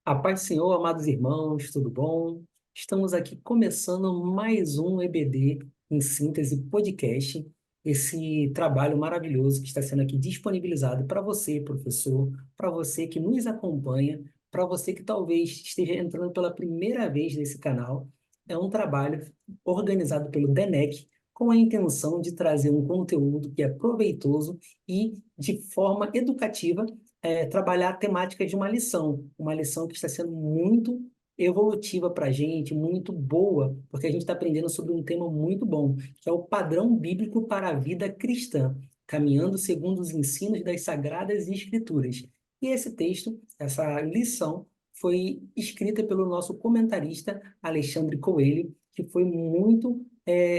A paz do Senhor, amados irmãos, tudo bom? Estamos aqui começando mais um EBD em síntese podcast, esse trabalho maravilhoso que está sendo aqui disponibilizado para você, professor, para você que nos acompanha, para você que talvez esteja entrando pela primeira vez nesse canal. É um trabalho organizado pelo DENEC com a intenção de trazer um conteúdo que é proveitoso e de forma educativa trabalhar a temática de uma lição que está sendo muito evolutiva para a gente, muito boa, porque a gente está aprendendo sobre um tema muito bom, que é o padrão bíblico para a vida cristã, caminhando segundo os ensinos das Sagradas Escrituras. E esse texto, essa lição, foi escrita pelo nosso comentarista Alexandre Coelho, que foi muito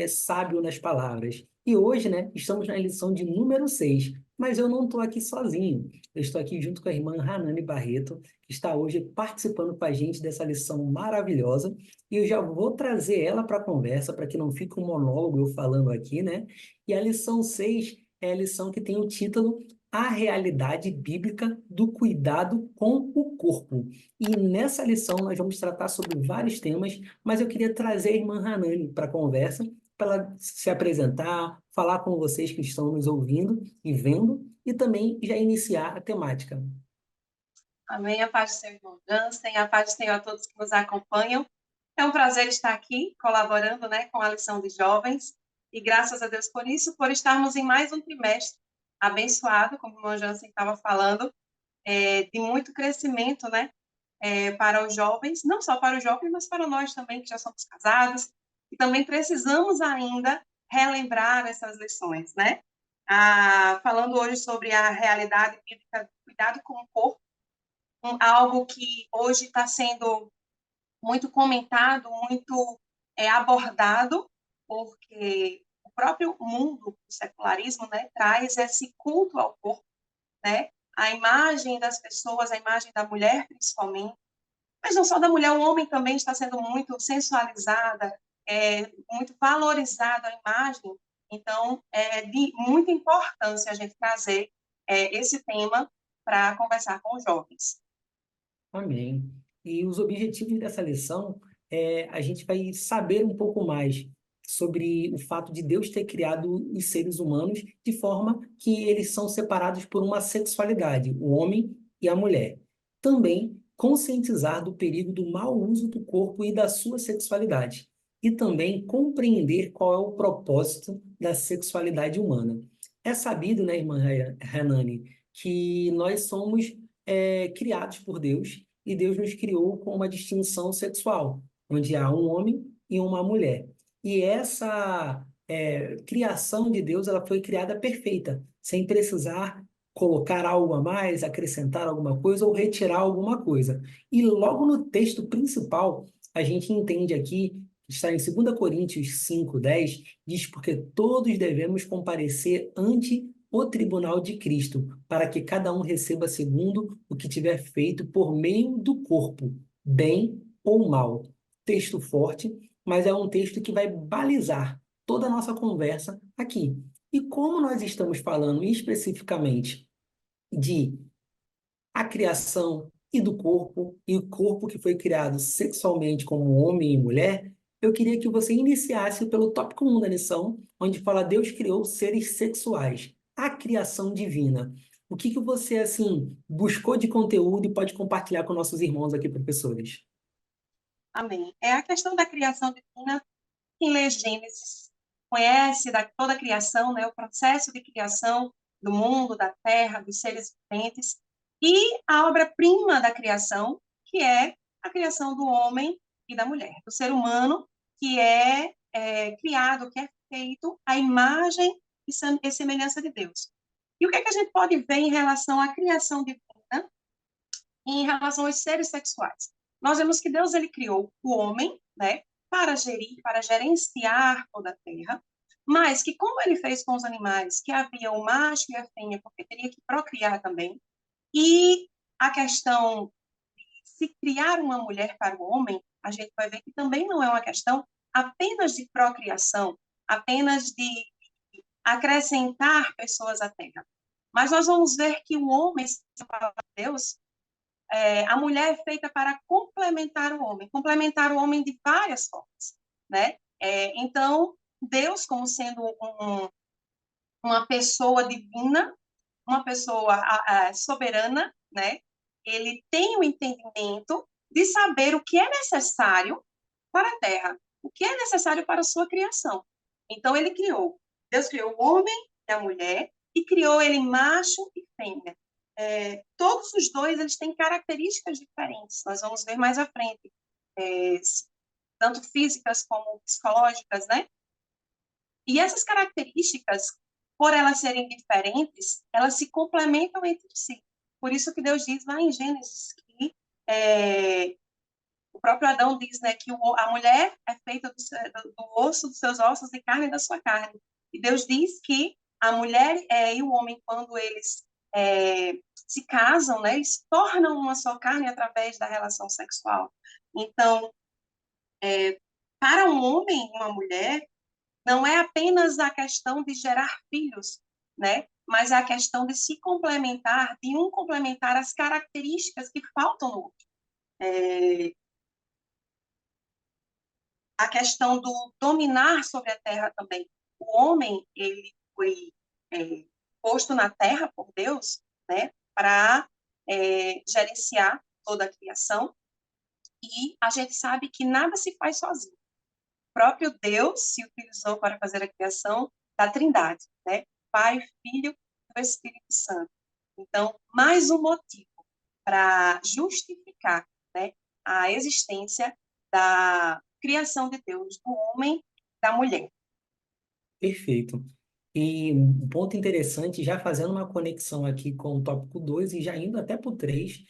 sábio nas palavras. E hoje, né, estamos na lição de número 6, mas eu não estou aqui sozinho. Eu estou aqui junto com a irmã Hanane Barreto, que está hoje participando com a gente dessa lição maravilhosa. E eu já vou trazer ela para a conversa, para que não fique um monólogo eu falando aqui, né? E a lição 6 é a lição que tem o título A Realidade Bíblica do Cuidado com o Corpo. E nessa lição nós vamos tratar sobre vários temas, mas eu queria trazer a irmã Hanane para a conversa, para ela se apresentar, falar com vocês que estão nos ouvindo e vendo, e também já iniciar a temática. Amém. A paz do Senhor, irmão Jansen, a paz do Senhor a todos que nos acompanham. É um prazer estar aqui colaborando, né, com a lição de jovens e graças a Deus por isso, por estarmos em mais um trimestre abençoado, como o irmão Jansen estava falando, de muito crescimento, né, para os jovens, não só para os jovens, mas para nós também que já somos casados e também precisamos ainda relembrar essas lições, né? Falando hoje sobre a realidade bíblica, cuidado com o corpo, algo que hoje está sendo muito comentado, muito abordado, porque o próprio mundo, o secularismo, né, traz esse culto ao corpo, né? A imagem das pessoas, a imagem da mulher, principalmente, mas não só da mulher, o homem também está sendo muito sensualizada, muito valorizada a imagem. Então, é de muita importância a gente trazer esse tema para conversar com os jovens. Amém. E os objetivos dessa lição a gente vai saber um pouco mais sobre o fato de Deus ter criado os seres humanos de forma que eles são separados por uma sexualidade, o homem e a mulher. Também conscientizar do perigo do mau uso do corpo e da sua sexualidade. E também compreender qual é o propósito da sexualidade humana. É sabido, né, irmã Renane, que nós somos criados por Deus e Deus nos criou com uma distinção sexual, onde há um homem e uma mulher. E essa criação de Deus, ela foi criada perfeita, sem precisar colocar algo a mais, acrescentar alguma coisa ou retirar alguma coisa. E logo no texto principal, a gente entende aqui, está em 2 Coríntios 5:10, diz: porque todos devemos comparecer ante o tribunal de Cristo, para que cada um receba segundo o que tiver feito por meio do corpo, bem ou mal. Texto forte, mas é um texto que vai balizar toda a nossa conversa aqui. E como nós estamos falando especificamente de a criação e do corpo, e o corpo que foi criado sexualmente como homem e mulher, eu queria que você iniciasse pelo tópico 1 da lição, onde fala Deus criou seres sexuais, a criação divina. O que você, assim, buscou de conteúdo e pode compartilhar com nossos irmãos aqui, professores? Amém. É a questão da criação divina. Quem lê Gênesis conhece toda a criação, né, o processo de criação do mundo, da terra, dos seres viventes, e a obra-prima da criação, que é a criação do homem e da mulher, do ser humano, que é criado, que é feito à imagem e semelhança de Deus. E o que é que a gente pode ver em relação à criação divina e em relação aos seres sexuais? Nós vemos que Deus ele criou o homem, né, para gerir, para gerenciar toda a terra, mas que como ele fez com os animais, que havia o macho e a fêmea, porque teria que procriar também, e a questão de se criar uma mulher para o homem, a gente vai ver que também não é uma questão apenas de procriação, apenas de acrescentar pessoas à terra. Mas nós vamos ver que o homem, se a palavra de Deus, a mulher é feita para complementar o homem de várias formas, né? Então, Deus, como sendo uma pessoa divina, uma pessoa soberana, né? Ele tem o entendimento de saber o que é necessário para a terra, o que é necessário para a sua criação. Então, Deus criou o homem e a mulher, e criou ele macho e fêmea. Todos os dois eles têm características diferentes, nós vamos ver mais à frente, tanto físicas como psicológicas, né? E essas características, por elas serem diferentes, elas se complementam entre si. Por isso que Deus diz lá em Gênesis que o próprio Adão diz, né, que a mulher é feita do osso dos seus ossos e carne da sua carne. E Deus diz que a mulher e o homem, quando eles se casam, né, eles tornam uma só carne através da relação sexual. Então, para um homem e uma mulher, não é apenas a questão de gerar filhos, né? Mas é a questão de se complementar, de um complementar as características que faltam no outro. A questão do dominar sobre a terra também. O homem, ele foi posto na terra por Deus, né? Para gerenciar toda a criação. E a gente sabe que nada se faz sozinho. O próprio Deus se utilizou para fazer a criação da Trindade, né? Pai, Filho e o Espírito Santo. Então, mais um motivo para justificar, né, a existência da criação de Deus, do homem, da mulher. Perfeito. E um ponto interessante, já fazendo uma conexão aqui com o tópico 2 e já indo até para o 3,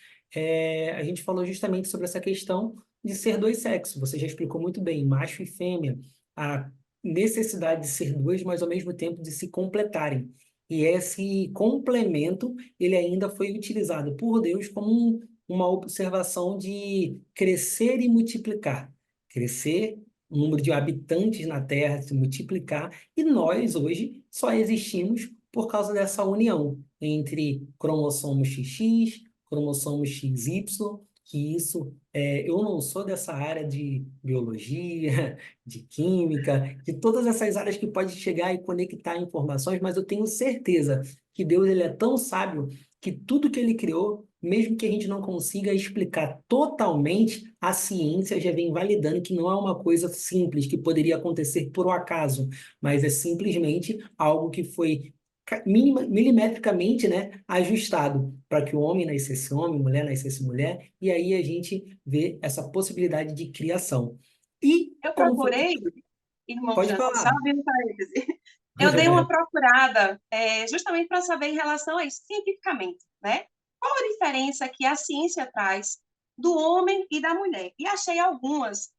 a gente falou justamente sobre essa questão de ser dois sexos. Você já explicou muito bem, macho e fêmea, a necessidade de ser dois, mas ao mesmo tempo de se completarem. E esse complemento, ele ainda foi utilizado por Deus como uma observação de crescer e multiplicar. Crescer, o número de habitantes na Terra se multiplicar, e nós, hoje, só existimos por causa dessa união entre cromossomos XX, cromossomos XY, que isso, eu não sou dessa área de biologia, de química, de todas essas áreas que pode chegar e conectar informações, mas eu tenho certeza que Deus ele é tão sábio que tudo que ele criou, mesmo que a gente não consiga explicar totalmente, a ciência já vem validando que não é uma coisa simples que poderia acontecer por um acaso, mas é simplesmente algo que foi milimetricamente, né, ajustado para que o homem nascesse homem, mulher nascesse mulher, e aí a gente vê essa possibilidade de criação. E Eu como foi... procurei, irmão Pode Jansen, só falar. abrindo parênteses, eu dei uma procurada justamente para saber em relação a isso, cientificamente, né? Qual a diferença que a ciência traz do homem e da mulher? E achei algumas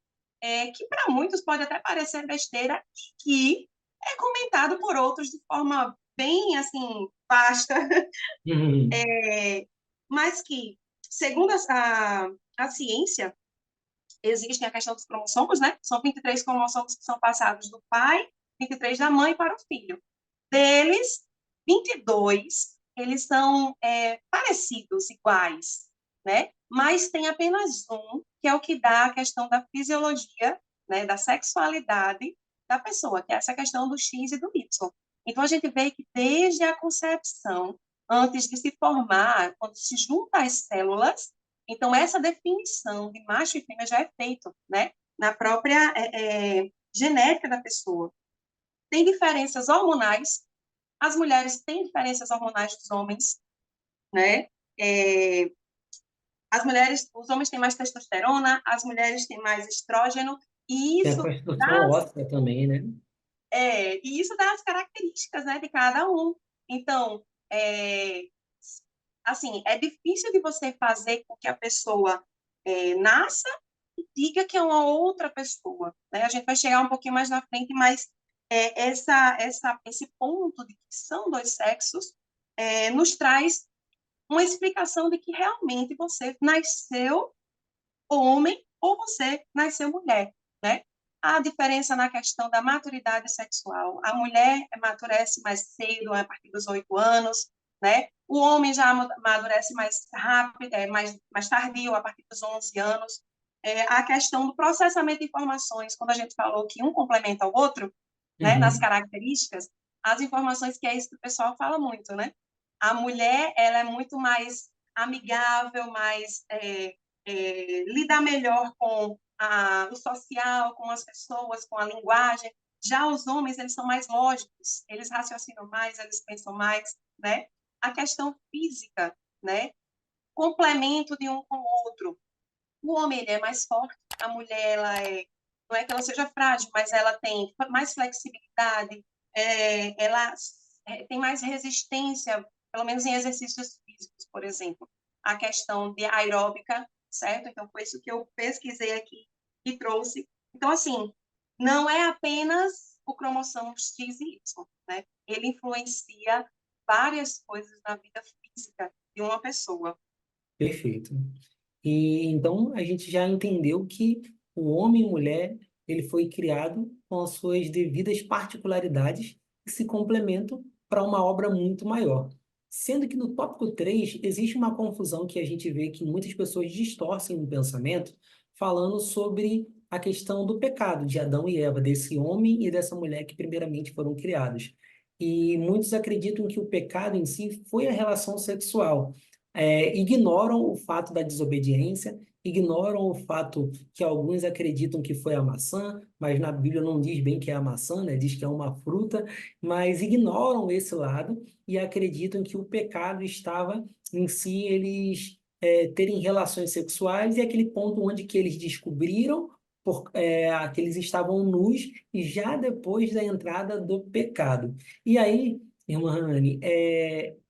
que para muitos pode até parecer besteira, que é comentado por outros de forma bem, assim, vasta, mas que, segundo a ciência, existem a questão dos cromossomos, né? São 23 cromossomos que são passados do pai, 23 da mãe para o filho. Deles, 22, eles são parecidos, iguais, né? Mas tem apenas um, que é o que dá a questão da fisiologia, né? Da sexualidade da pessoa, que é essa questão do X e do Y. Então, a gente vê que desde a concepção, antes de se formar, quando se juntam as células, então, essa definição de macho e fêmea já é feita, né? Na própria genética da pessoa. Tem diferenças hormonais, as mulheres têm diferenças hormonais dos homens, né? Os homens têm mais testosterona, as mulheres têm mais estrógeno, e Tem a isso construção dá, óssea também, né? e isso dá as características, né, de cada um. Então, assim, é difícil de você fazer com que a pessoa nasça e diga que é uma outra pessoa, né? A gente vai chegar um pouquinho mais na frente, mas esse ponto de que são dois sexos nos traz uma explicação de que realmente você nasceu homem ou você nasceu mulher, né? A diferença na questão da maturidade sexual. A mulher amadurece mais cedo, a partir dos 8 anos, né? O homem já amadurece mais rápido, mais tardio, a partir dos 11 anos. A questão do processamento de informações, quando a gente falou que um complementa o outro, né, nas Uhum. características, as informações, que é isso que o pessoal fala muito, né? A mulher, ela é muito mais amigável, mais lida melhor com o social, com as pessoas, com a linguagem. Já os homens, eles são mais lógicos, eles raciocinam mais, eles pensam mais, né? A questão física, né? Complemento de um com o outro. O homem, ele é mais forte, a mulher, não é que ela seja frágil, mas ela tem mais flexibilidade, ela tem mais resistência, pelo menos em exercícios físicos, por exemplo. A questão de aeróbica, certo? Então, foi isso que eu pesquisei aqui e trouxe. Então, assim, não é apenas o cromossomo X e Y, né? Ele influencia várias coisas na vida física de uma pessoa. Perfeito. E então a gente já entendeu que o homem e mulher, ele foi criado com as suas devidas particularidades que se complementam para uma obra muito maior. Sendo que no tópico 3 existe uma confusão que a gente vê que muitas pessoas distorcem no pensamento, falando sobre a questão do pecado de Adão e Eva, desse homem e dessa mulher que primeiramente foram criados. E muitos acreditam que o pecado em si foi a relação sexual, ignoram o fato da desobediência, ignoram o fato que alguns acreditam que foi a maçã, mas na Bíblia não diz bem que é a maçã, né? Diz que é uma fruta, mas ignoram esse lado e acreditam que o pecado estava em si eles terem relações sexuais e aquele ponto onde que eles descobriram que eles estavam nus e já depois da entrada do pecado. E aí, irmã Rani,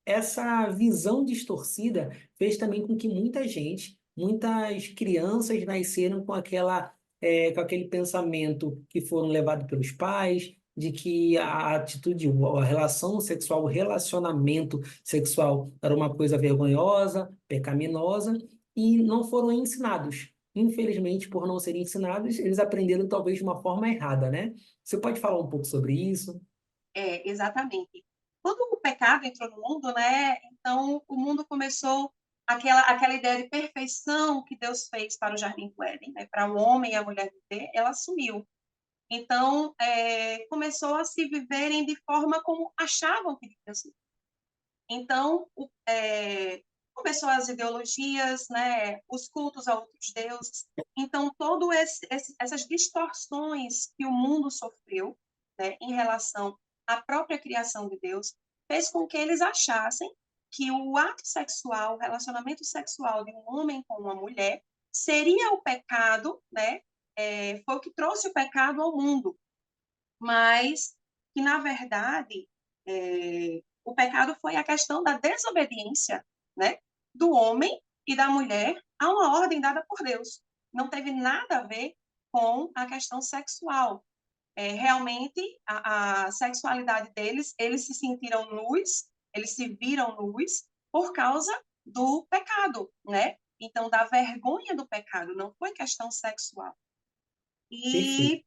essa visão distorcida fez também com que muita gente, muitas crianças nasceram com aquele pensamento que foram levados pelos pais, de que a atitude, a relação sexual, o relacionamento sexual era uma coisa vergonhosa, pecaminosa, e não foram ensinados. Infelizmente, por não serem ensinados, eles aprenderam talvez de uma forma errada, né? Você pode falar um pouco sobre isso? Exatamente. Quando o pecado entrou no mundo, né? Então o mundo começou aquela ideia de perfeição que Deus fez para o Jardim do Éden, né? Para o homem e a mulher viver, ela sumiu. Então começou a se viverem de forma como achavam que devia ser. Então começou as ideologias, né? Os cultos a outros deuses. Então todo essas distorções que o mundo sofreu, né? Em relação à própria criação de Deus, fez com que eles achassem que o ato sexual, o relacionamento sexual de um homem com uma mulher, seria o pecado, né? Foi o que trouxe o pecado ao mundo, mas que, na verdade, o pecado foi a questão da desobediência, né? Do homem e da mulher a uma ordem dada por Deus. Não teve nada a ver com a questão sexual. Realmente, a sexualidade deles, eles se sentiram nus, eles se viram nus por causa do pecado, né? Então, da vergonha do pecado, não foi questão sexual. Perfeito.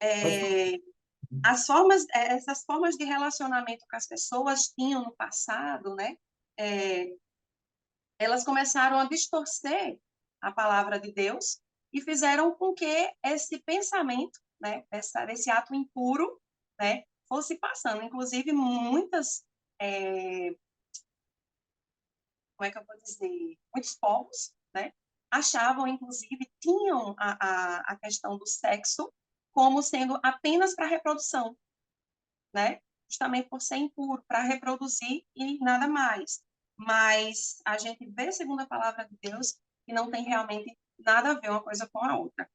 E Pode falar. essas formas de relacionamento que as pessoas tinham no passado, né? É, elas começaram a distorcer a palavra de Deus e fizeram com que esse pensamento, né, desse ato impuro, né, fosse passando. Inclusive, como é que eu vou dizer, muitos povos, né, achavam, inclusive, tinham a questão do sexo como sendo apenas para reprodução, né? Justamente por ser impuro, para reproduzir e nada mais. Mas a gente vê, segundo a palavra de Deus, que não tem realmente nada a ver uma coisa com a outra.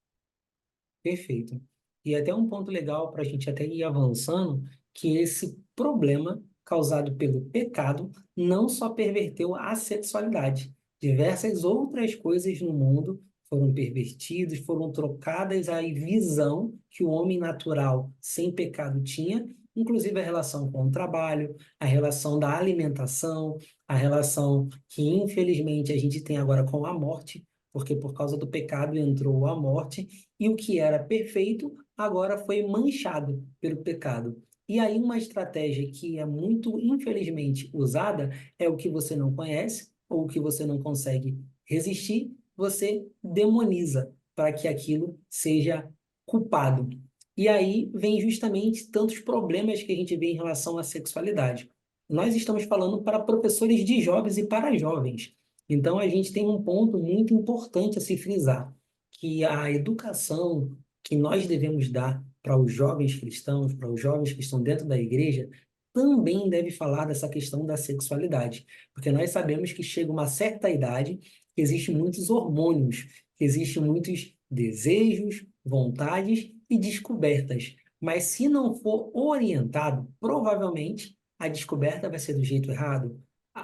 Perfeito. E até um ponto legal para a gente até ir avançando, que esse problema causado pelo pecado não só perverteu a sexualidade. Diversas outras coisas no mundo foram pervertidas, foram trocadas a visão que o homem natural sem pecado tinha, inclusive a relação com o trabalho, a relação da alimentação, a relação que infelizmente a gente tem agora com a morte, porque por causa do pecado entrou a morte e o que era perfeito agora foi manchado pelo pecado. E aí, uma estratégia que é muito, infelizmente, usada é o que você não conhece ou o que você não consegue resistir, você demoniza para que aquilo seja culpado. E aí vem justamente tantos problemas que a gente vê em relação à sexualidade. Nós estamos falando para professores de jovens e para jovens. Então, a gente tem um ponto muito importante a se frisar, que a educação que nós devemos dar para os jovens cristãos, para os jovens que estão dentro da igreja, também deve falar dessa questão da sexualidade, porque nós sabemos que chega uma certa idade, que existem muitos hormônios, que existem muitos desejos, vontades e descobertas. Mas se não for orientado, provavelmente a descoberta vai ser do jeito errado,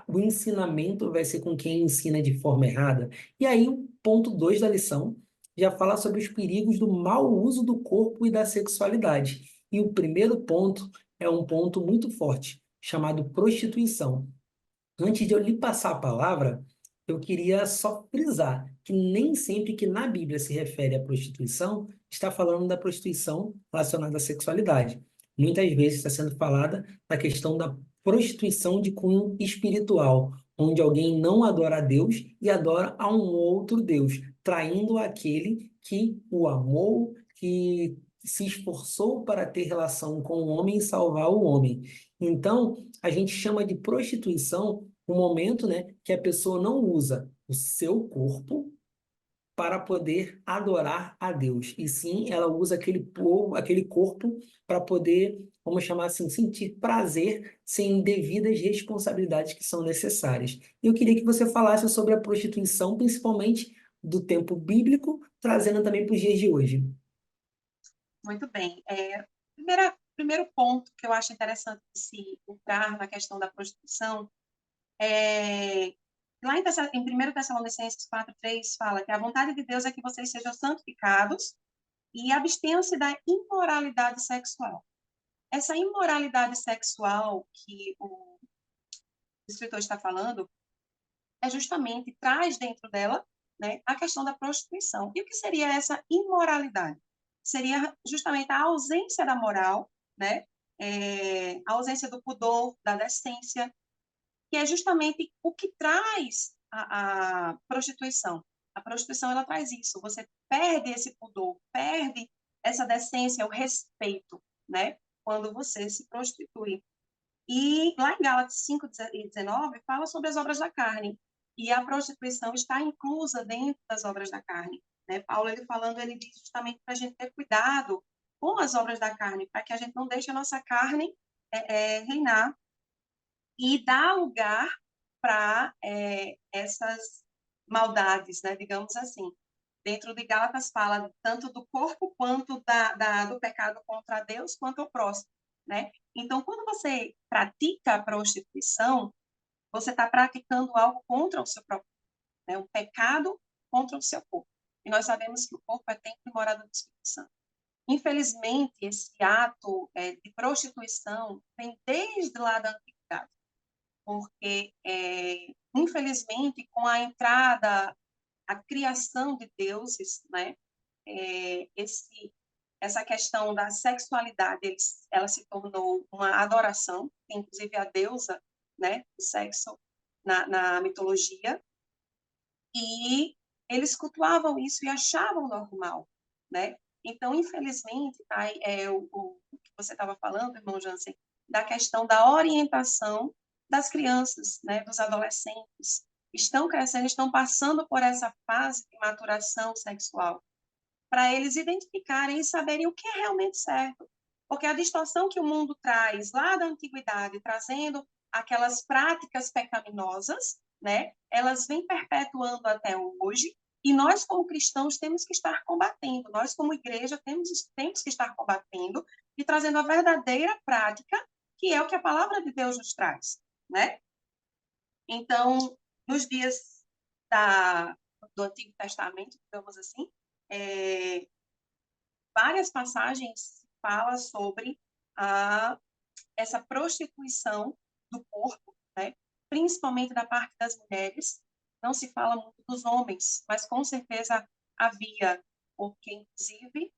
o ensinamento vai ser com quem ensina de forma errada. E aí, o ponto 2 da lição já fala sobre os perigos do mau uso do corpo e da sexualidade. E o primeiro ponto é um ponto muito forte, chamado prostituição. Antes de eu lhe passar a palavra, eu queria só frisar que nem sempre que na Bíblia se refere à prostituição, está falando da prostituição relacionada à sexualidade. Muitas vezes está sendo falada da questão da prostituição de cunho espiritual, onde alguém não adora a Deus e adora a um outro Deus, traindo aquele que o amou, que se esforçou para ter relação com o homem e salvar o homem. Então, a gente chama de prostituição o momento, né, que a pessoa não usa o seu corpo para poder adorar a Deus, e sim ela usa aquele corpo para poder, vamos chamar assim, sentir prazer sem devidas responsabilidades que são necessárias. Eu queria que você falasse sobre a prostituição, principalmente do tempo bíblico, trazendo também para os dias de hoje. Muito bem. Primeiro ponto que eu acho interessante de se entrar na questão da prostituição é lá em 1 Tessalonicenses 4:3 fala que a vontade de Deus é que vocês sejam santificados e abstenham-se da imoralidade sexual. Essa imoralidade sexual que o escritor está falando é justamente, traz dentro dela, né, a questão da prostituição. E o que seria essa imoralidade? Seria justamente a ausência da moral, né, a ausência do pudor, da decência, que é justamente o que traz a prostituição. A prostituição, ela traz isso, você perde esse pudor, perde essa decência, o respeito, né, quando você se prostitui. E lá em Gálatas 5:19 fala sobre as obras da carne. E a prostituição está inclusa dentro das obras da carne. Né? Paulo, ele falando, ele diz justamente para a gente ter cuidado com as obras da carne, para que a gente não deixe a nossa carne reinar e dar lugar para essas maldades, né? Digamos assim. Dentro de Gálatas fala tanto do corpo quanto do pecado contra Deus, quanto ao próximo, né? Então, quando você pratica a prostituição, você está praticando algo contra o seu próprio corpo, né? Um pecado contra o seu corpo. E nós sabemos que o corpo é templo e morada do Espírito Santo. Infelizmente, esse ato de prostituição vem desde lá da antiguidade, porque, infelizmente, com a entrada, a criação de deuses, né? Essa questão da sexualidade, ela se tornou uma adoração, inclusive a deusa, né, o sexo na mitologia, e eles cultuavam isso e achavam normal, né? Então, infelizmente, tá, o que você estava falando, irmão Jansen, da questão da orientação das crianças, né, dos adolescentes, estão crescendo, estão passando por essa fase de maturação sexual, para eles identificarem e saberem o que é realmente certo. Porque a distorção que o mundo traz lá da antiguidade, trazendo aquelas práticas pecaminosas, né, elas vêm perpetuando até hoje, e nós, como cristãos, temos que estar combatendo, nós, como igreja, temos que estar combatendo e trazendo a verdadeira prática, que é o que a palavra de Deus nos traz, né? Então, nos dias do Antigo Testamento, digamos assim, é, várias passagens falam sobre essa prostituição do corpo, né? Principalmente da parte das mulheres. Não se fala muito dos homens, mas com certeza havia, porque inclusive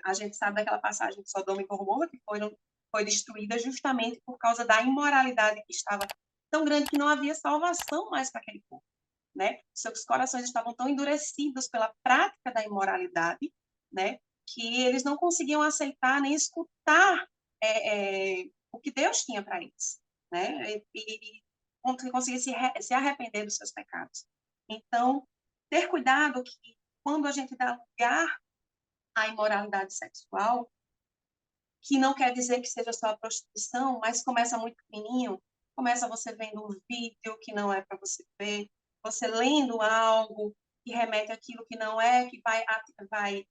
a gente sabe daquela passagem de Sodoma e Gomorra, que foi destruída justamente por causa da imoralidade que estava tão grande que não havia salvação mais para aquele povo, né? Seus corações estavam tão endurecidos pela prática da imoralidade, né? Que eles não conseguiam aceitar nem escutar o que Deus tinha para eles, né? E conseguir se arrepender dos seus pecados. Então, ter cuidado que quando a gente dá lugar à imoralidade sexual, que não quer dizer que seja só a prostituição, mas começa muito pequenininho, começa você vendo um vídeo que não é para você ver, você lendo algo que remete àquilo que não é, que vai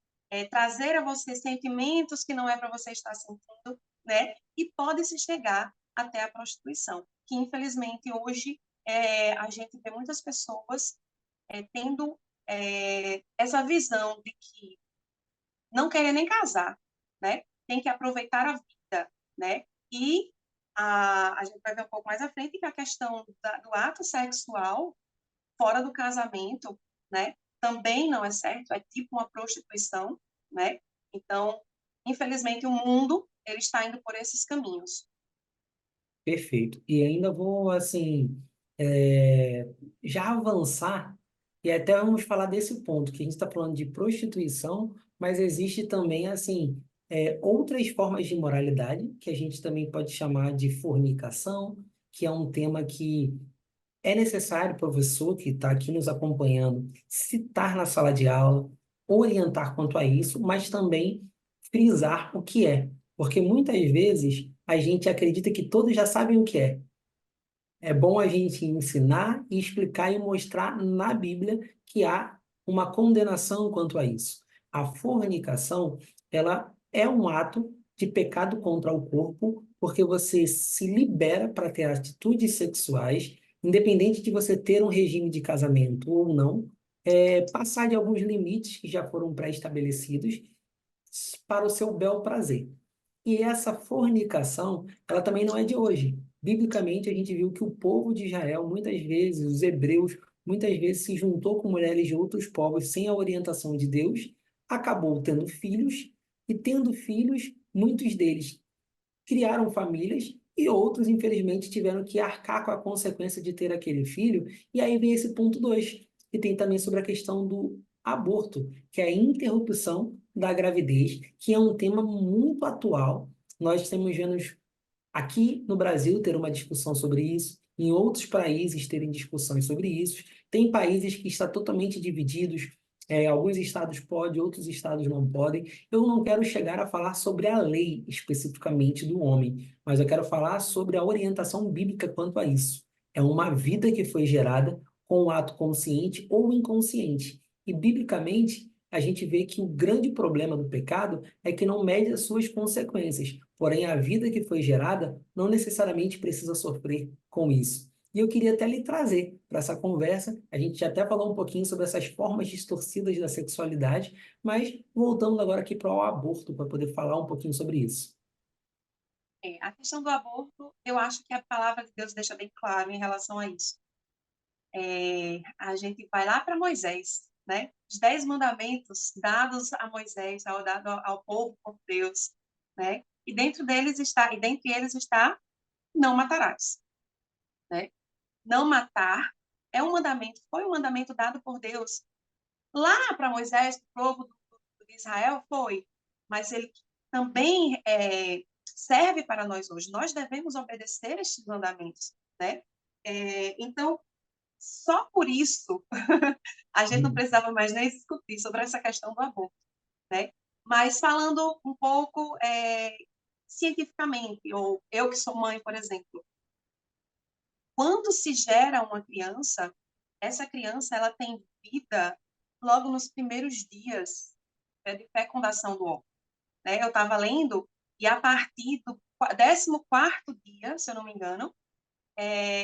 trazer a você sentimentos que não é para você estar sentindo, né? E pode se chegar até a prostituição, que infelizmente hoje a gente vê muitas pessoas tendo essa visão de que não querer nem casar, né? Tem que aproveitar a vida, né? E a gente vai ver um pouco mais à frente que a questão do ato sexual fora do casamento, né? Também não é certo, é tipo uma prostituição, né? Então, infelizmente, o mundo ele está indo por esses caminhos. Perfeito. E ainda vou, assim, já avançar, e até vamos falar desse ponto, que a gente está falando de prostituição, mas existe também, assim, outras formas de imoralidade, que a gente também pode chamar de fornicação, que é um tema que é necessário, professor, que está aqui nos acompanhando, citar na sala de aula, orientar quanto a isso, mas também frisar o que é. Porque muitas vezes a gente acredita que todos já sabem o que é. É bom a gente ensinar e explicar e mostrar na Bíblia que há uma condenação quanto a isso. A fornicação, ela é um ato de pecado contra o corpo, porque você se libera para ter atitudes sexuais, independente de você ter um regime de casamento ou não, passar de alguns limites que já foram pré-estabelecidos para o seu bel prazer. E essa fornicação, ela também não é de hoje. Biblicamente, a gente viu que o povo de Israel, muitas vezes, os hebreus, muitas vezes se juntou com mulheres de outros povos sem a orientação de Deus, acabou tendo filhos, e tendo filhos, muitos deles criaram famílias e outros, infelizmente, tiveram que arcar com a consequência de ter aquele filho. E aí vem esse ponto 2 que tem também sobre a questão do aborto, que é a interrupção da gravidez, que é um tema muito atual. Nós estamos vendo aqui no Brasil ter uma discussão sobre isso, em outros países terem discussões sobre isso. Tem países que estão totalmente divididos, alguns estados podem, outros estados não podem. Eu não quero chegar a falar sobre a lei especificamente do homem, mas eu quero falar sobre a orientação bíblica quanto a isso. É uma vida que foi gerada com um ato consciente ou inconsciente. E biblicamente, a gente vê que o grande problema do pecado é que não mede as suas consequências. Porém, a vida que foi gerada não necessariamente precisa sofrer com isso. E eu queria até lhe trazer para essa conversa, a gente já até falou um pouquinho sobre essas formas distorcidas da sexualidade, mas voltando agora aqui para o aborto, para poder falar um pouquinho sobre isso. A questão do aborto, eu acho que a palavra de Deus deixa bem claro em relação a isso. A gente vai lá para Moisés, né? Os 10 mandamentos dados a Moisés, dado ao povo por Deus, né? E dentre eles está não matarás, né? Não matar é um mandamento, foi um mandamento dado por Deus lá para Moisés, para o povo de Israel, foi, mas ele também serve para nós hoje. Nós devemos obedecer estes mandamentos, né? Então, só por isso a gente não Hum. precisava mais nem discutir sobre essa questão do aborto, né? Mas falando um pouco cientificamente, ou eu que sou mãe, por exemplo, quando se gera uma criança, essa criança ela tem vida logo nos primeiros dias de fecundação do óvulo, né? Eu estava lendo e a partir do 14º dia, se eu não me engano,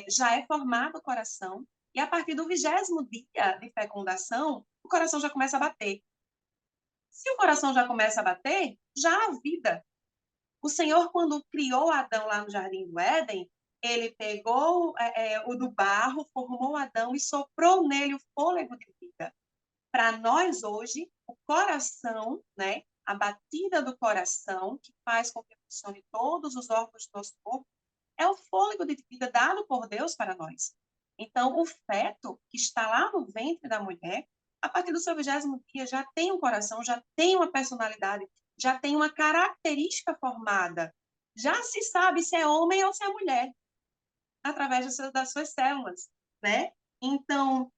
já é formado o coração e a partir do 20º dia de fecundação, o coração já começa a bater. Se o coração já começa a bater, já há vida. O Senhor, quando criou Adão lá no Jardim do Éden, ele pegou o do barro, formou Adão e soprou nele o fôlego de vida. Para nós hoje, o coração, né, a batida do coração, que faz com que funcione todos os órgãos do nosso corpo, é o fôlego de vida dado por Deus para nós. Então, o feto que está lá no ventre da mulher, a partir do seu 20º dia, já tem um coração, já tem uma personalidade, já tem uma característica formada. Já se sabe se é homem ou se é mulher, através das suas células, né? Então,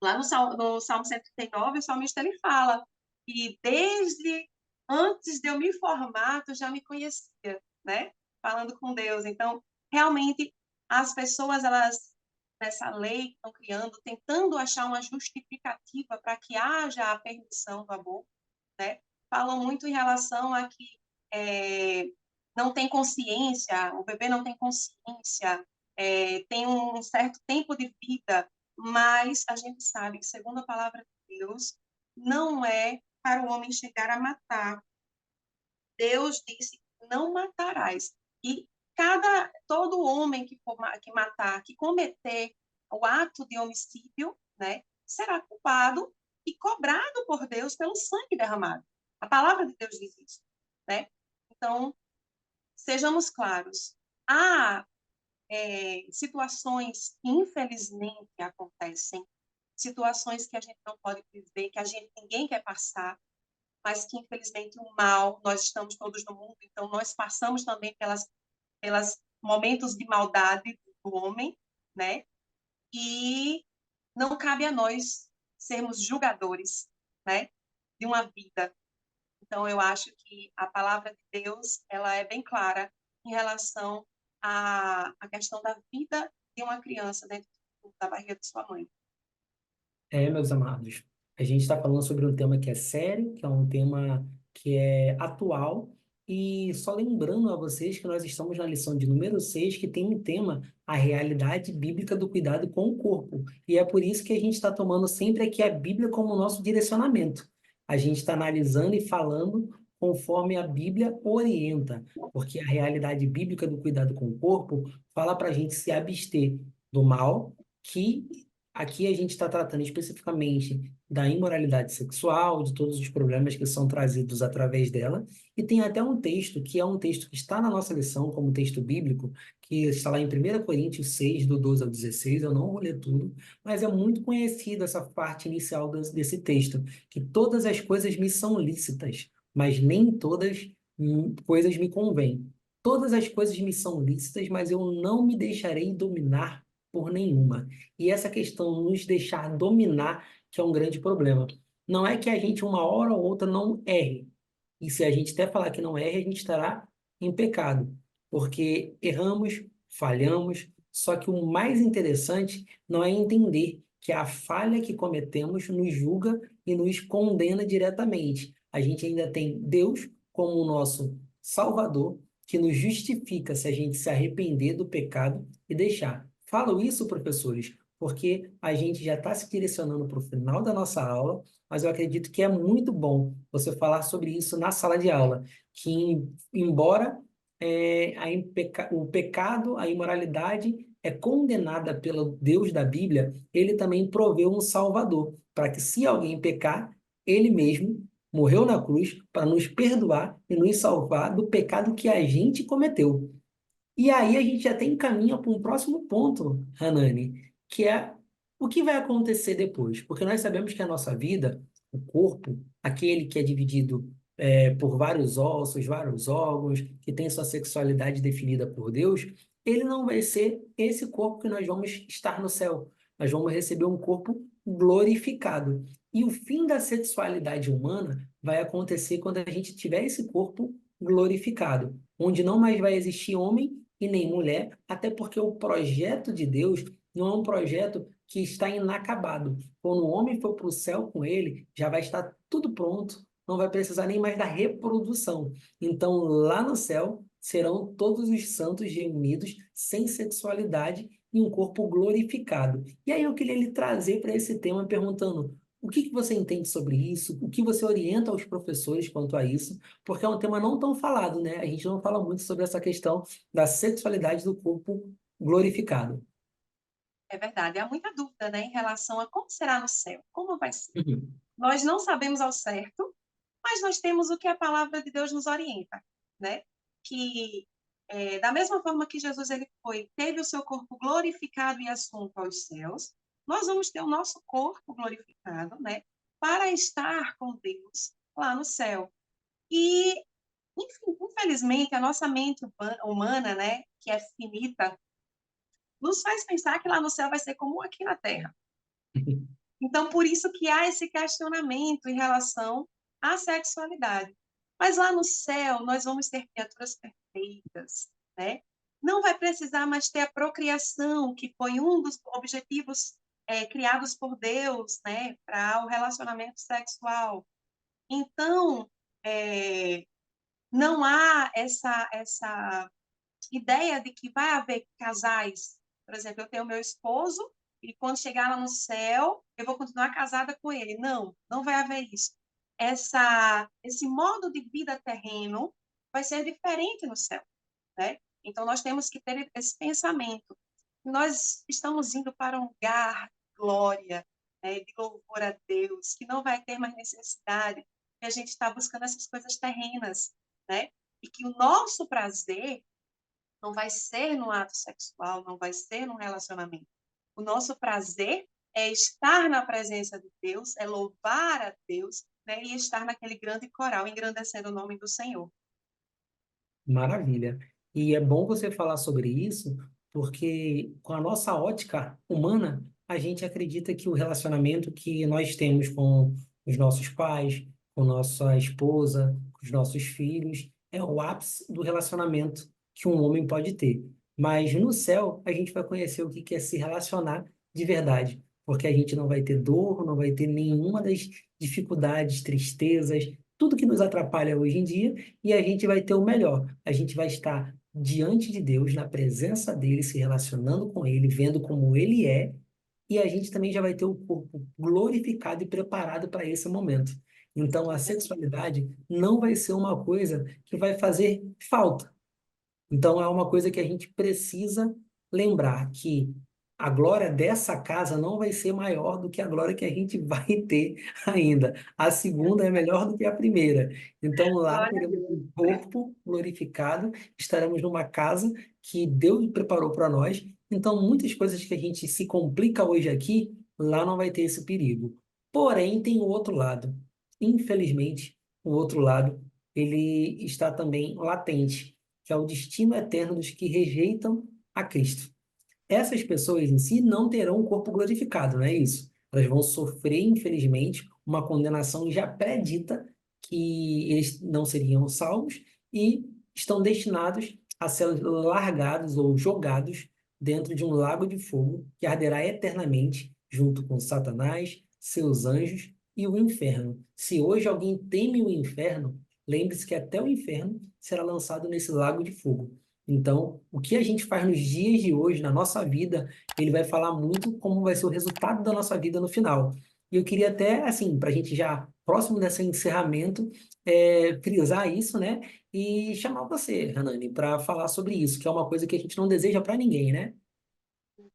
lá no Salmo 139, o salmista ele fala que desde antes de eu me formar, tu já me conhecia, né? Falando com Deus. Então, realmente, as pessoas, elas, nessa lei que estão criando, tentando achar uma justificativa para que haja a permissão do aborto, né? Falam muito em relação a que não tem consciência, o bebê não tem consciência, tem um certo tempo de vida, mas a gente sabe que, segundo a palavra de Deus, não é para o homem chegar a matar. Deus disse, não matarás. E todo homem que matar, que cometer o ato de homicídio, né, será culpado e cobrado por Deus pelo sangue derramado. A palavra de Deus diz isso, né? Então, sejamos claros. Há situações que, infelizmente, acontecem, situações que a gente não pode prever, que ninguém quer passar, mas que, infelizmente, o mal, nós estamos todos no mundo, então nós passamos também pelas momentos de maldade do homem, né? E não cabe a nós sermos julgadores, né? De uma vida. Então, eu acho que a palavra de Deus, ela é bem clara em relação à questão da vida de uma criança dentro da barriga de sua mãe. Meus amados, a gente está falando sobre um tema que é sério, que é um tema que é atual, e só lembrando a vocês que nós estamos na lição de número 6 que tem um tema, a realidade bíblica do cuidado com o corpo. E é por isso que a gente está tomando sempre aqui a Bíblia como nosso direcionamento. A gente está analisando e falando conforme a Bíblia orienta, porque a realidade bíblica do cuidado com o corpo fala para a gente se abster do mal que aqui a gente está tratando especificamente da imoralidade sexual, de todos os problemas que são trazidos através dela, e tem até um texto, que é um texto que está na nossa lição, como texto bíblico, que está lá em 1 Coríntios 6, do 12 ao 16, eu não vou ler tudo, mas é muito conhecida essa parte inicial desse texto, que todas as coisas me são lícitas, mas nem todas coisas me convêm. Todas as coisas me são lícitas, mas eu não me deixarei dominar por nenhuma. E essa questão nos deixar dominar, que é um grande problema. Não é que a gente, uma hora ou outra, não erre. E se a gente até falar que não erre, a gente estará em pecado. Porque erramos, falhamos, só que o mais interessante não é entender que a falha que cometemos nos julga e nos condena diretamente. A gente ainda tem Deus como o nosso Salvador, que nos justifica se a gente se arrepender do pecado e deixar. Falo isso, professores, porque a gente já está se direcionando para o final da nossa aula, mas eu acredito que é muito bom você falar sobre isso na sala de aula, que embora o pecado, a imoralidade é condenada pelo Deus da Bíblia, ele também proveu um Salvador, para que se alguém pecar, ele mesmo morreu na cruz para nos perdoar e nos salvar do pecado que a gente cometeu. E aí a gente já tem encaminha para um próximo ponto, Hanani, que é o que vai acontecer depois. Porque nós sabemos que a nossa vida, o corpo, aquele que é dividido por vários ossos, vários órgãos, que tem sua sexualidade definida por Deus, ele não vai ser esse corpo que nós vamos estar no céu. Nós vamos receber um corpo glorificado. E o fim da sexualidade humana vai acontecer quando a gente tiver esse corpo glorificado, onde não mais vai existir homem e nem mulher, até porque o projeto de Deus não é um projeto que está inacabado. Quando o homem for para o céu com ele, já vai estar tudo pronto, não vai precisar nem mais da reprodução. Então, lá no céu, serão todos os santos reunidos, sem sexualidade, em um corpo glorificado. E aí eu queria lhe trazer para esse tema perguntando: o que que você entende sobre isso? O que você orienta aos professores quanto a isso? Porque é um tema não tão falado, né? A gente não fala muito sobre essa questão da sexualidade do corpo glorificado. É verdade, há muita dúvida, né, em relação a como será no céu, como vai ser. Uhum. Nós não sabemos ao certo, Mas nós temos o que a palavra de Deus nos orienta, né? Que da mesma forma que Jesus ele teve o seu corpo glorificado e assunto aos céus, nós vamos ter o nosso corpo glorificado, né? Para estar com Deus lá no céu. E, enfim, infelizmente, a nossa mente humana, né, que é finita, nos faz pensar que lá no céu vai ser como aqui na Terra. Então, por isso que há esse questionamento em relação à sexualidade. Mas lá no céu, nós vamos ter criaturas perfeitas, né? Não vai precisar mais ter a procriação, que foi um dos objetivos criados por Deus, né, para o relacionamento sexual. Então, não há essa ideia de que vai haver casais. Por exemplo, eu tenho meu esposo e quando chegar lá no céu, eu vou continuar casada com ele. Não, não vai haver isso. Esse modo de vida terreno vai ser diferente no céu, né? Então, nós temos que ter esse pensamento. Nós estamos indo para um lugar de glória, né, de louvor a Deus, que não vai ter mais necessidade de a gente estar buscando essas coisas terrenas, né? E que o nosso prazer não vai ser no ato sexual, não vai ser no relacionamento. O nosso prazer é estar na presença de Deus, é louvar a Deus, né, e estar naquele grande coral, engrandecendo o nome do Senhor. Maravilha. E é bom você falar sobre isso, porque com a nossa ótica humana, a gente acredita que o relacionamento que nós temos com os nossos pais, com nossa esposa, com os nossos filhos, é o ápice do relacionamento que um homem pode ter. Mas no céu, a gente vai conhecer o que que é se relacionar de verdade, porque a gente não vai ter dor, não vai ter nenhuma das dificuldades, tristezas, tudo que nos atrapalha hoje em dia e a gente vai ter o melhor. A gente vai estar diante de Deus, na presença dele, se relacionando com ele, vendo como ele é, e a gente também já vai ter o corpo glorificado e preparado para esse momento. Então, a sexualidade não vai ser uma coisa que vai fazer falta. Então, é uma coisa que a gente precisa lembrar que a glória dessa casa não vai ser maior do que a glória que a gente vai ter ainda. A segunda é melhor do que a primeira. Então, lá Glória a teremos Deus. um corpo glorificado, estaremos numa casa que Deus preparou para nós. Então, muitas coisas que a gente se complica hoje aqui, lá não vai ter esse perigo. Porém, tem o outro lado. Infelizmente, o outro lado, ele está também latente, que é o destino eterno dos que rejeitam a Cristo. Essas pessoas em si não terão um corpo glorificado, não é isso? Elas vão sofrer, infelizmente, uma condenação já predita que eles não seriam salvos e estão destinados a ser largados ou jogados dentro de um lago de fogo que arderá eternamente junto com Satanás, seus anjos e o inferno. Se hoje alguém teme o inferno, lembre-se que até o inferno será lançado nesse lago de fogo. Então, o que a gente faz nos dias de hoje, na nossa vida, ele vai falar muito como vai ser o resultado da nossa vida no final. E eu queria até, assim, para a gente já, próximo desse encerramento, frisar isso, né? E chamar você, Hanani, para falar sobre isso, que é uma coisa que a gente não deseja para ninguém, né?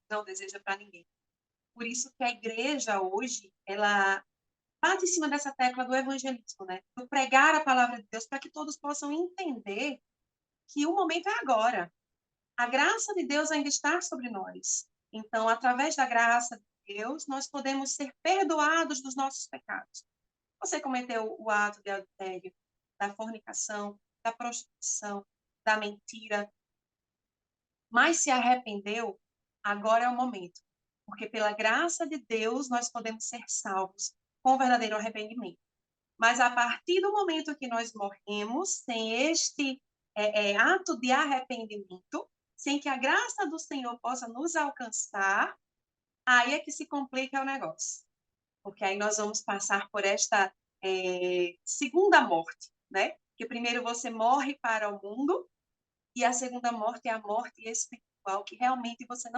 Não deseja para ninguém. Por isso que a igreja hoje, ela bate em cima dessa tecla do evangelismo, né? Do pregar a palavra de Deus para que todos possam entender que o momento é agora. A graça de Deus ainda está sobre nós. Então, através da graça de Deus, nós podemos ser perdoados dos nossos pecados. Você cometeu o ato de adultério, da fornicação, da prostituição, da mentira, mas se arrependeu, agora é o momento. Porque pela graça de Deus, nós podemos ser salvos com verdadeiro arrependimento. Mas a partir do momento que nós morremos, sem este ato de arrependimento, sem que a graça do Senhor possa nos alcançar, aí é que se complica o negócio. Porque aí nós vamos passar por esta segunda morte, né? Que primeiro você morre para o mundo e a segunda morte é a morte espiritual, que realmente você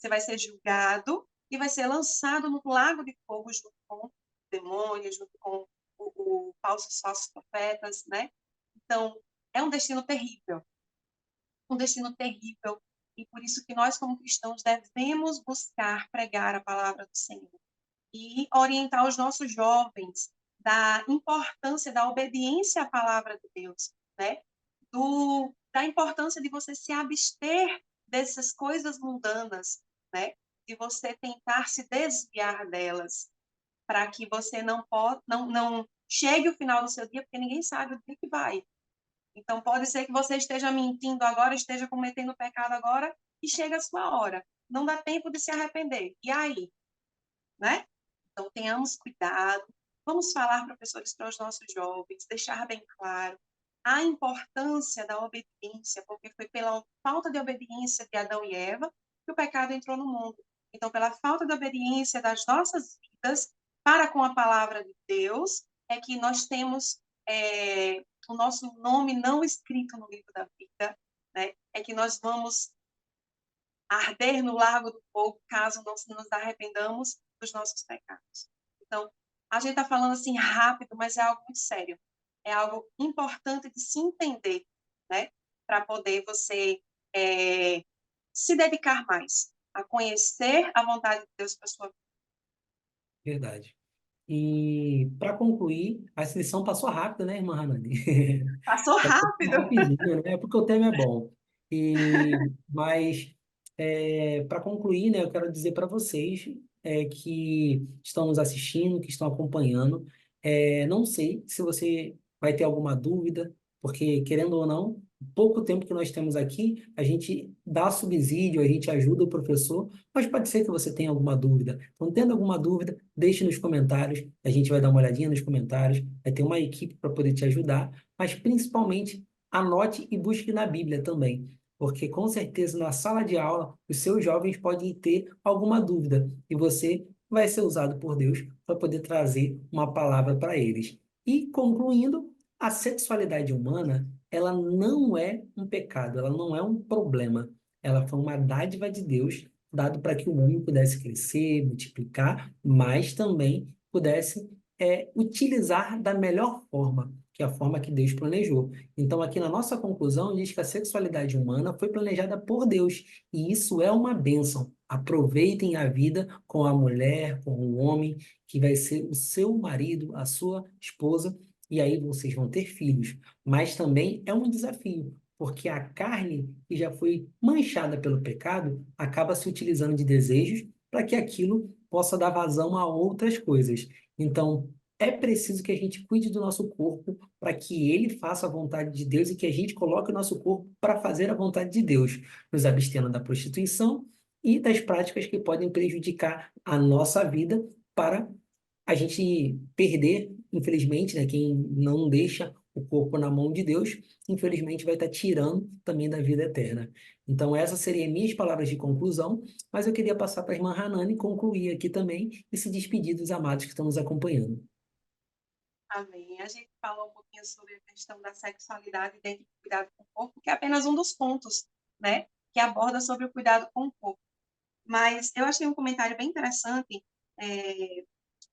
vai ser julgado e vai ser lançado no lago de fogo junto com demônios, junto com o falsos falsos profetas, né? Então, é um destino terrível, e por isso que nós, como cristãos, devemos buscar pregar a palavra do Senhor e orientar os nossos jovens da importância da obediência à palavra de Deus, né? Da importância de você se abster dessas coisas mundanas, né? De você tentar se desviar delas, para que você não chegue o final do seu dia, porque ninguém sabe o dia que vai. Então, pode ser que você esteja mentindo agora, esteja cometendo pecado agora, e chega a sua hora. Não dá tempo de se arrepender. E aí? Né? Então, tenhamos cuidado. Vamos falar, professores, para os nossos jovens, deixar bem claro a importância da obediência, porque foi pela falta de obediência de Adão e Eva que o pecado entrou no mundo. Então, pela falta de obediência das nossas vidas para com a palavra de Deus, é que nós temos o nosso nome não escrito no livro da vida, né? É que nós vamos arder no lago do fogo caso não nos arrependamos dos nossos pecados. Então, a gente está falando assim rápido, mas é algo muito sério. É algo importante de se entender, né? Para poder você se dedicar mais a conhecer a vontade de Deus para sua vida. Verdade. E para concluir, a lição passou rápido, né, irmã Hanani? Passou Passou rápido. rapidinho, né? Porque o tema é bom. Mas, para concluir, né, eu quero dizer para vocês que estão nos assistindo, que estão acompanhando, não sei se você vai ter alguma dúvida, porque, querendo ou não, pouco tempo que nós temos aqui, a gente dá subsídio, a gente ajuda o professor, mas pode ser que você tenha alguma dúvida. Então, tendo alguma dúvida, deixe nos comentários, a gente vai dar uma olhadinha nos comentários, vai ter uma equipe para poder te ajudar, mas principalmente anote e busque na Bíblia também, porque com certeza na sala de aula os seus jovens podem ter alguma dúvida e você vai ser usado por Deus para poder trazer uma palavra para eles. E concluindo, a sexualidade humana, ela não é um pecado, ela não é um problema, ela foi uma dádiva de Deus dado para que o homem pudesse crescer, multiplicar, mas também pudesse utilizar da melhor forma, que é a forma que Deus planejou. Então, aqui na nossa conclusão, diz que a sexualidade humana foi planejada por Deus, e isso é uma bênção. Aproveitem a vida com a mulher, com o homem, que vai ser o seu marido, a sua esposa, e aí vocês vão ter filhos. Mas também é um desafio, porque a carne que já foi manchada pelo pecado acaba se utilizando de desejos para que aquilo possa dar vazão a outras coisas. Então, é preciso que a gente cuide do nosso corpo para que ele faça a vontade de Deus e que a gente coloque o nosso corpo para fazer a vontade de Deus, nos abstendo da prostituição e das práticas que podem prejudicar a nossa vida para a gente perder, infelizmente, né? Quem não deixa o corpo na mão de Deus, infelizmente vai estar tirando também da vida eterna. Então, essas seriam minhas palavras de conclusão, mas eu queria passar para a irmã Hanani concluir aqui também e se despedir dos amados que estão nos acompanhando. Amém. A gente falou um pouquinho sobre a questão da sexualidade dentro do cuidado com o corpo, que é apenas um dos pontos, né? Que aborda sobre o cuidado com o corpo. Mas eu achei um comentário bem interessante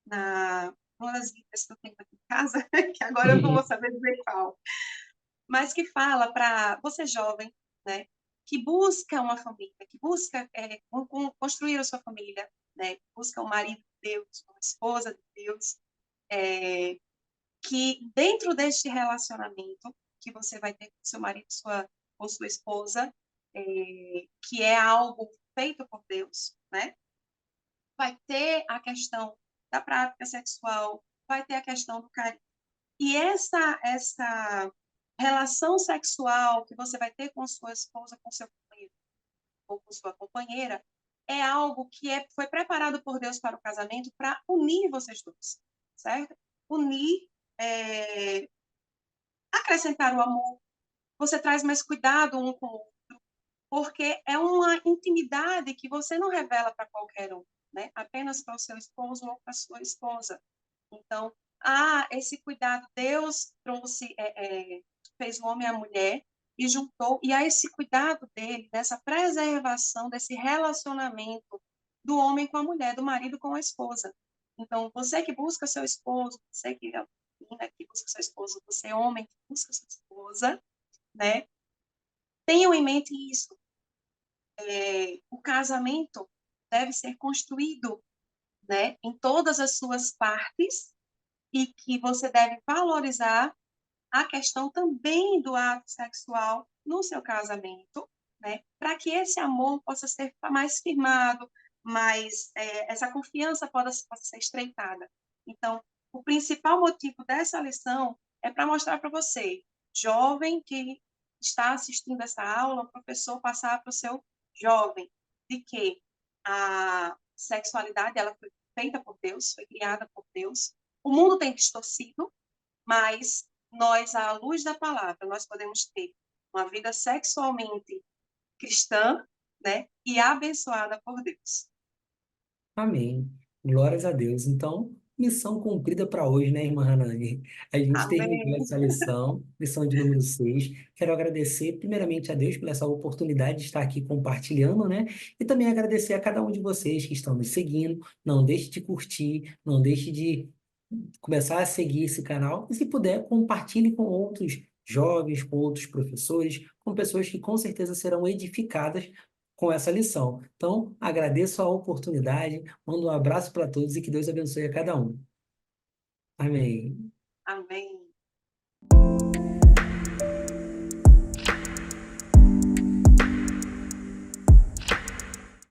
na uma das Bíblias que eu tenho aqui em casa, que agora eu não vou saber dizer qual, mas que fala para você jovem, né, que busca uma família, que busca construir a sua família, né, busca um marido de Deus, uma esposa de Deus, que dentro deste relacionamento que você vai ter com seu marido, com sua esposa, que é algo feito por Deus, né, vai ter a questão da prática sexual, vai ter a questão do carinho. E essa relação sexual que você vai ter com sua esposa, com seu companheiro ou com sua companheira, é algo que foi preparado por Deus para o casamento para unir vocês dois, certo? Unir, acrescentar o amor. Você traz mais cuidado um com o outro, porque é uma intimidade que você não revela para qualquer um, né? Apenas para o seu esposo ou para a sua esposa. Então, esse cuidado, Deus trouxe, fez o homem e a mulher e juntou, e há esse cuidado dele, dessa preservação, desse relacionamento do homem com a mulher, do marido com a esposa. Então, você que busca seu esposo, você que é menina que busca seu esposo, você homem que busca sua esposa, né? Tenham em mente isso. O casamento deve ser construído, né, em todas as suas partes, e que você deve valorizar a questão também do ato sexual no seu casamento, né? Para que esse amor possa ser mais firmado, mais essa confiança possa ser estreitada. Então, o principal motivo dessa lição é para mostrar para você, jovem que está assistindo essa aula, o professor passar para o seu jovem, de que a sexualidade ela foi feita por Deus, foi criada por Deus. O mundo tem distorcido, mas nós, à luz da palavra, nós podemos ter uma vida sexualmente cristã, né, e abençoada por Deus. Amém. Glórias a Deus. Então, missão cumprida para hoje, né, irmã Hanani? A gente terminou Amém. essa lição, lição de número 6. Quero agradecer, primeiramente, a Deus por essa oportunidade de estar aqui compartilhando, né? E também agradecer a cada um de vocês que estão nos seguindo. Não deixe de curtir, não deixe de começar a seguir esse canal. E se puder, compartilhe com outros jovens, com outros professores, com pessoas que com certeza serão edificadas com essa lição. Então, agradeço a oportunidade, mando um abraço para todos e que Deus abençoe a cada um. Amém. Amém.